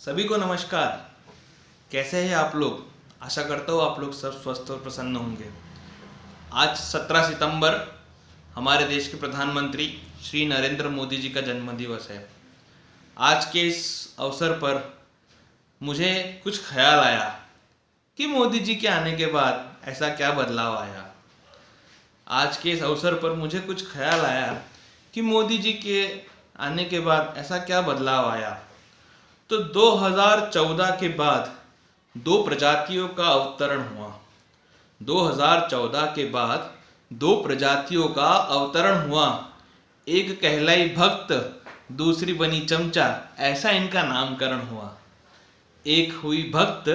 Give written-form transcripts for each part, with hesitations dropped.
सभी को नमस्कार। कैसे हैं आप लोग? आशा करता हूँ आप लोग सब स्वस्थ और प्रसन्न होंगे। आज 17 सितंबर हमारे देश के प्रधानमंत्री श्री नरेंद्र मोदी जी का जन्मदिवस है। आज के इस अवसर पर मुझे कुछ ख्याल आया कि मोदी जी के आने के बाद ऐसा क्या बदलाव आया। आज के इस अवसर पर मुझे कुछ ख्याल आया कि मोदी जी के आने के बाद ऐसा क्या बदलाव आया। तो 2014 के बाद दो प्रजातियों का अवतरण हुआ। 2014 के बाद दो प्रजातियों का अवतरण हुआ। एक कहलाई भक्त, दूसरी बनी चमचा, ऐसा इनका नामकरण हुआ। एक हुई भक्त,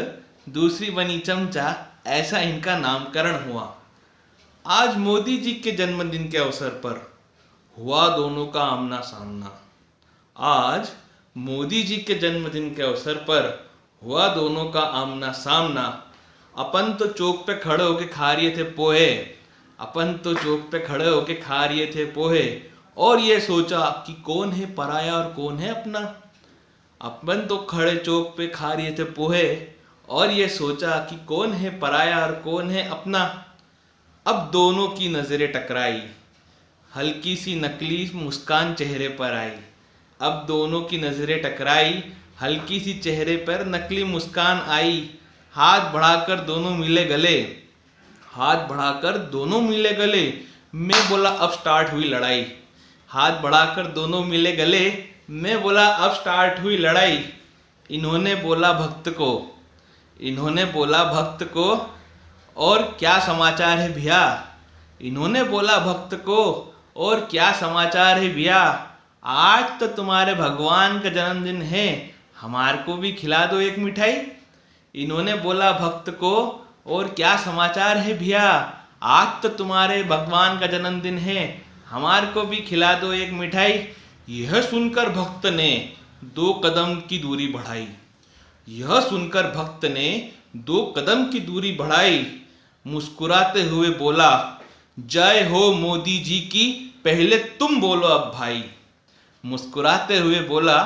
दूसरी बनी चमचा, ऐसा इनका नामकरण हुआ। आज मोदी जी के जन्मदिन के अवसर पर हुआ दोनों का आमना सामना। आज मोदी जी के जन्मदिन के अवसर पर हुआ दोनों का आमना सामना। अपन तो चौक पे खड़े होके खा रहे थे पोहे, अपन तो चौक पे खड़े होके खा रहे थे पोहे, और ये सोचा कि कौन है पराया और कौन है अपना। अपन तो खड़े चौक पे खा रहे थे पोहे और ये सोचा कि कौन है पराया और कौन है अपना। अब दोनों की नजरें टकराई, हल्की सी नकली मुस्कान चेहरे पर आई। अब दोनों की नजरें टकराई, हल्की सी चेहरे पर नकली मुस्कान आई। हाथ बढ़ाकर दोनों मिले गले, हाथ बढ़ाकर दोनों मिले गले। मैं बोला अब स्टार्ट हुई लड़ाई। हाथ बढ़ाकर दोनों मिले गले, मैं बोला अब स्टार्ट हुई लड़ाई। इन्होंने बोला भक्त को, इन्होंने बोला भक्त को, और क्या समाचार है भैया। इन्होंने बोला भक्त को, और क्या समाचार है भैया। आज तो तुम्हारे भगवान का जन्मदिन है, हमारे को भी खिला दो एक मिठाई। इन्होंने बोला भक्त को, और क्या समाचार है भैया। आज तो तुम्हारे भगवान का जन्मदिन है, हमारे को भी खिला दो एक मिठाई। यह सुनकर भक्त ने 2 कदम की दूरी बढ़ाई। यह सुनकर भक्त ने 2 कदम की दूरी बढ़ाई। मुस्कुराते हुए बोला, जय हो मोदी जी की, पहले तुम बोलो अब भाई। मुस्कुराते हुए बोला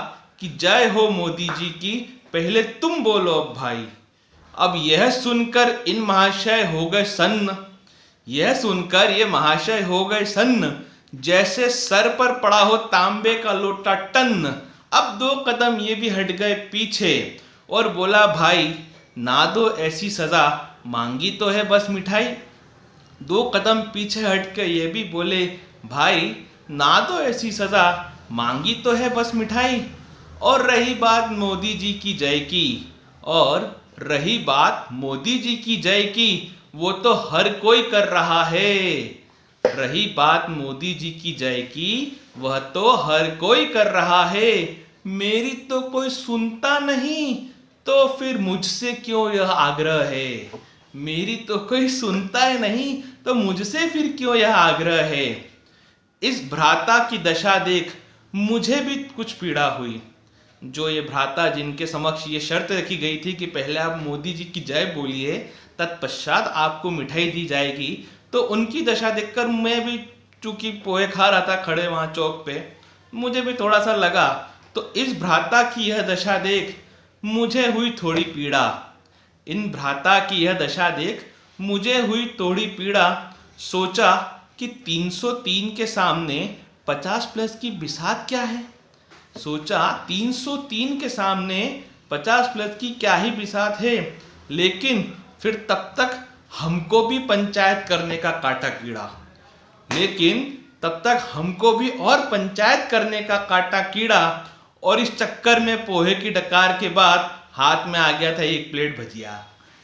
कि जय हो मोदी जी की, पहले तुम बोलो अब भाई। अब यह सुनकर इन महाशय हो गए सन्न, यह सुनकर ये महाशय हो गए सन्न, जैसे सर पर पड़ा हो तांबे का लोटा टन्न। अब 2 कदम ये भी हट गए पीछे और बोला, भाई ना दो ऐसी सजा, मांगी तो है बस मिठाई। 2 कदम पीछे हट के ये भी बोले, भाई ना दो ऐसी सजा, मांगी तो है बस मिठाई। और रही बात मोदी जी की जय की, और रही बात मोदी जी की जय की, वो तो हर कोई कर रहा है। रही बात मोदी जी की जय की, वह तो हर कोई कर रहा है। मेरी तो कोई सुनता नहीं, तो फिर मुझसे क्यों यह आग्रह है। मेरी तो कोई सुनता है नहीं, तो मुझसे फिर क्यों यह आग्रह है। इस भ्राता की दशा देख मुझे भी कुछ पीड़ा हुई। जो ये भ्राता जिनके समक्ष ये शर्त रखी गई थी कि पहले आप मोदी जी की जय बोलिए, तत्पश्चात आपको मिठाई दी जाएगी, तो उनकी दशा देखकर मैं भी, चूंकि पोहे खा रहा था खड़े वहां चौक पे, मुझे भी थोड़ा सा लगा। तो इस भ्राता की यह दशा देख मुझे हुई थोड़ी पीड़ा। इन भ्राता की यह दशा देख मुझे हुई थोड़ी पीड़ा। सोचा कि 303 के सामने 50+ की बिसात क्या है। सोचा 303 के सामने 50+ की क्या ही बिसात है। लेकिन फिर तब तक हमको भी पंचायत करने का काटा कीड़ा, लेकिन तब तक हमको भी और पंचायत करने का काटा कीड़ा। और इस चक्कर में पोहे की डकार के बाद हाथ में आ गया था 1 प्लेट भजिया।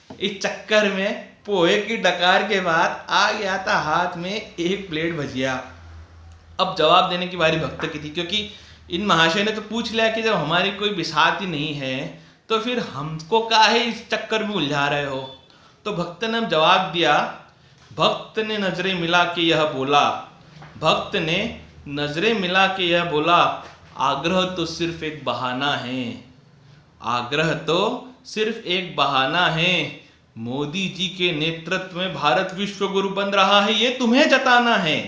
इस चक्कर में पोहे की डकार के बाद आ गया था हाथ में 1 प्लेट भजिया। अब जवाब देने की बारी भक्त की थी, क्योंकि इन महाशय ने तो पूछ लिया कि जब हमारी कोई बिसात ही नहीं है, तो फिर हमको काहे इस चक्कर में उलझा रहे हो। तो भक्त ने जवाब दिया। भक्त ने नजरें मिला के यह बोला, भक्त ने नजरें मिला के यह बोला, आग्रह तो सिर्फ एक बहाना है। आग्रह तो सिर्फ एक बहाना है। मोदी जी के नेतृत्व में भारत विश्व गुरु बन रहा है, ये तुम्हें जताना है।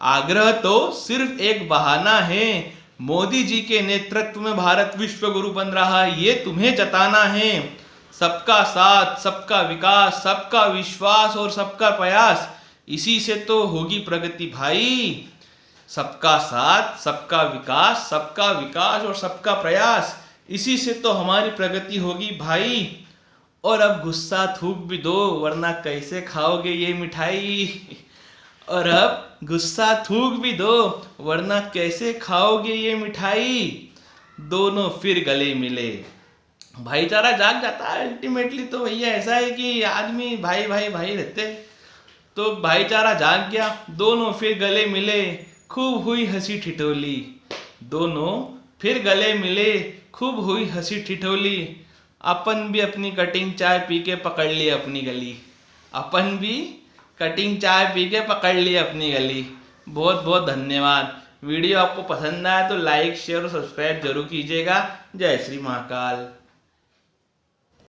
आग्रह तो सिर्फ एक बहाना है। मोदी जी के नेतृत्व में भारत विश्व गुरु बन रहा है, ये तुम्हें जताना है। सबका साथ, सबका विकास, सबका विश्वास और सबका प्रयास, इसी से तो होगी प्रगति भाई। सबका साथ, सबका विकास और सबका प्रयास, इसी से तो हमारी प्रगति होगी भाई। और अब गुस्सा थूक भी दो, वरना कैसे खाओगे ये मिठाई। और अब गुस्सा थूक भी दो, वरना कैसे खाओगे ये मिठाई। दोनों फिर गले मिले, भाईचारा जाग जाता है। अल्टीमेटली तो भैया ऐसा है कि आदमी भाई भाई भाई रहते, तो भाईचारा जाग गया। दोनों फिर गले मिले, खूब हुई हंसी ठिठोली। दोनों फिर गले मिले, खूब हुई हंसी ठिठोली। अपन भी अपनी कटिंग चाय पी के पकड़ ली अपनी गली। अपन भी कटिंग चाय पी के पकड़ ली अपनी गली। बहुत बहुत धन्यवाद। वीडियो आपको पसंद आया तो लाइक, शेयर और सब्सक्राइब जरूर कीजिएगा। जय श्री महाकाल।